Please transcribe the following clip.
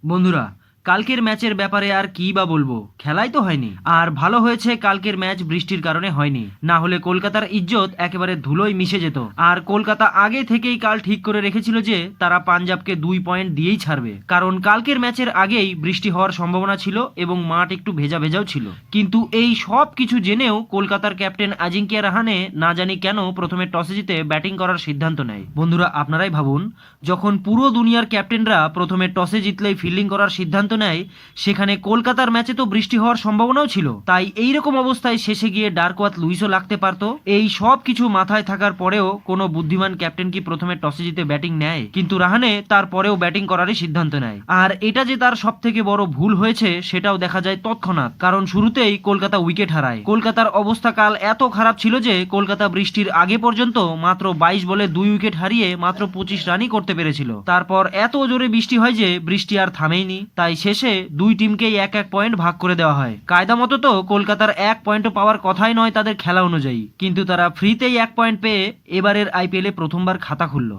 বন্ধুরা, কালকের ম্যাচের ব্যাপারে আর কি বা বলবো, খেলাই তো হয়নি। আর ভালো হয়েছে কালকের ম্যাচ বৃষ্টির কারণে হয়নি, না হলে কলকাতার ইজ্জত একেবারে ধুলোয় মিশে যেত। আর কলকাতা আগে থেকেই কাল ঠিক করে রেখেছিল যে তারা পাঞ্জাবকে 2 পয়েন্ট দিয়েই ছাড়বে, কারণ কালকের ম্যাচের আগেই বৃষ্টি হওয়ার সম্ভাবনা ছিল এবং মাঠ একটু ভেজা ভেজাও ছিল। কিন্তু এই সব কিছু জেনেও কলকাতার ক্যাপ্টেন আজিঙ্কিয়া রাহানে না জানি কেন প্রথমে টসে জিতে ব্যাটিং করার সিদ্ধান্ত নেয়। বন্ধুরা, আপনারাই ভাবুন, যখন পুরো দুনিয়ার ক্যাপ্টেনরা প্রথমে টসে জিতলেই ফিল্ডিং করার সিদ্ধান্ত নেয়, সেখানে কলকাতার ম্যাচে তো বৃষ্টি হওয়ার সম্ভাবনাও ছিল। তাই এই রকম অবস্থায় শেষে গিয়ে ডার্কওয়াথ লুইসও লাগতে পারতো। এই সব কিছু মাথায় থাকার পরেও কোনো বুদ্ধিমান ক্যাপ্টেন কি প্রথমে টসে জিতে ব্যাটিং নেয়? কিন্তু রাহানে তারপরেও ব্যাটিং করারই সিদ্ধান্ত নেয়। আর এটা যে তার সব থেকে বড় ভুল হয়েছে সেটাও দেখা যায় তৎক্ষণাৎ, কারণ শুরুতেই কলকাতা উইকেট হারায়। কলকাতার অবস্থা কাল এত খারাপ ছিল যে কলকাতা বৃষ্টির আগে পর্যন্ত মাত্র 22 বলে 2 উইকেট হারিয়ে মাত্র 25 রানই করতে পেরেছিল। তারপর এত জোরে বৃষ্টি হয় যে বৃষ্টি আর থামেইনি। তাই শেষে দুই টিমকেই 1-1 পয়েন্ট ভাগ করে দেওয়া হয়। কায়দা মতো তো কলকাতার 1 পয়েন্টও পাওয়ার কথাই নয় তাদের খেলা অনুযায়ী, কিন্তু তারা ফ্রিতেই 1 পয়েন্ট পেয়ে এবারের আইপিএলে প্রথমবার খাতা খুলল।